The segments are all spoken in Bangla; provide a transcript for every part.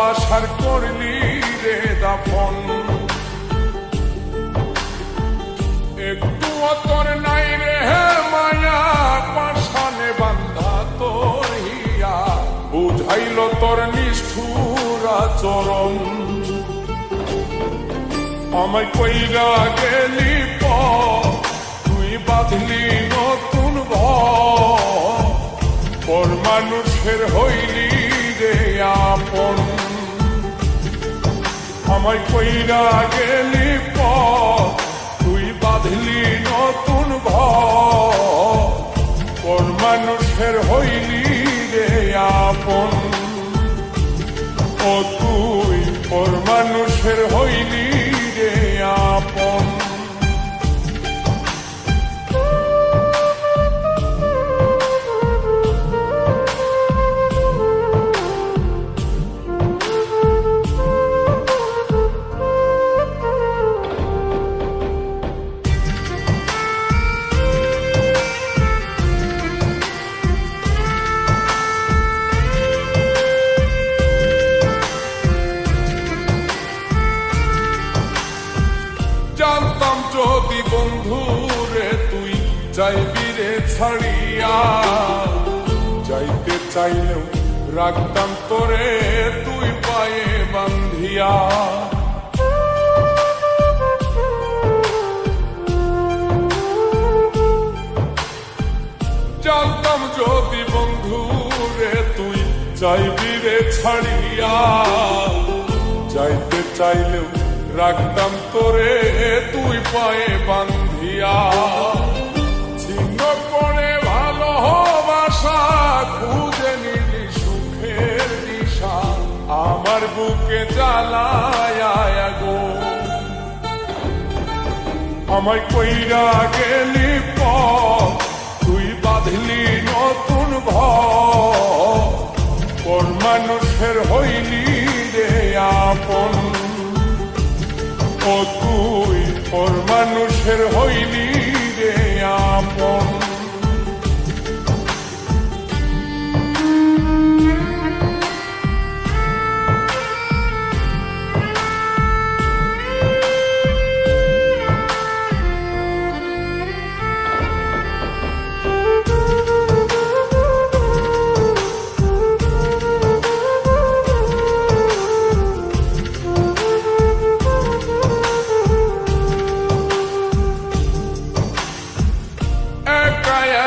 ভালোবাসার করলি রে দাফন। একটু তোর নাই রে মায়া, পাশানে বান্ধা তোর হিয়া, বুঝাইল তোর নিষ্ঠুর আচরণ। আমায় কইরা গেলি তুই বাঁধলি নতুন ঘর, পর মানুষের হইলি রে আপন। আমায় কইরা গেলি তুই বাঁধলি নতুন ঘর, পর মানুষের হইলি রে আপন। ও তুই পর মানুষের হইলি রে আপন। জানতাম যদি বন্ধু রে তুই যাইবি রে ছাড়িয়া, যাইতে চাইলেও রাখতাম তোরে তুই পায়ে বান্ধিয়া। জানতাম যদি বন্ধু রে তুই যাইবি রে ছাড়িয়া, যাইতে চাইলেও রাখতাম তোরে তুই পায়ে বান্ধিয়া। ছিন্ন করে ভালোবাসা খুঁজে নিলি সুখের দিশা, আমার বুকে জ্বালায় গো। আমায় কইরা গেলি তুই বাঁধলি নতুন ঘর, পর মানুষের হইলি রে আপন। ও তুই পর মানুষের হইলি রে আপন।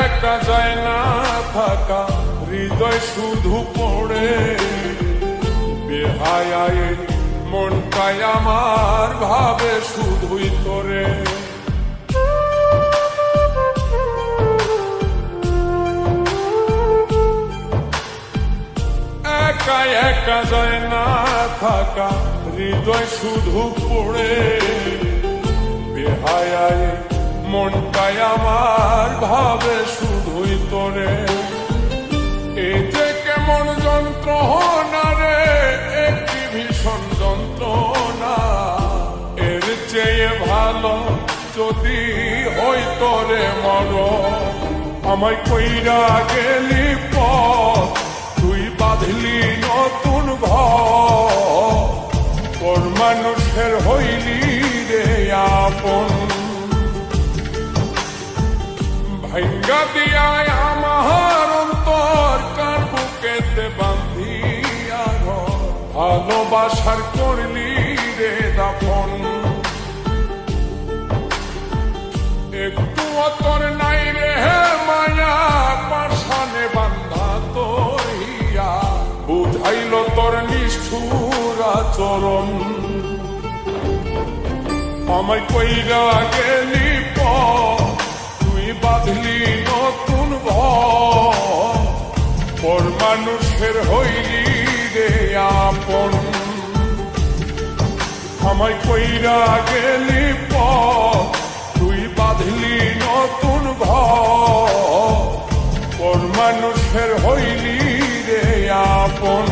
একা যায় না থাকা, হৃদয় শুধু পড়ে বেহায়, মনটাই আমার ভাবে শুধুই তোরে। একা একা যায় না থাকা, হৃদয় শুধু পড়ে বেহায়, মনটাই আমার ভাবে শুধুই তোরে। এই যে কেমন যন্ত্রণা রে, একটি ভীষণ যন্ত্রণা, এর চেয়ে ভালো যদি হই তোরে মর। আমায় কইরা গেলি তুই বাঁধলি নতুন ঘর, পর মানুষের হইলি রে আপন। ভাঙ্গা দিয়ায় আমার অন্তর কার বুকেতে বান্ধিয়া ঘর, ভালোবাসার করলি রে দাফন। একটু তোর নাই রে মায়া, পাশানে বান্ধা তোর হিয়া, বুঝাইল তোর নিষ্ঠুর আচরণ। আমায় কইরা গেলি তুই বাঁধলি নতুন ঘর, পর মানুষের হইলি রে আপন। আমায় কইরা গেলি তুই বাঁধলি নতুন ঘর, পর মানুষের হইলি রে আপন।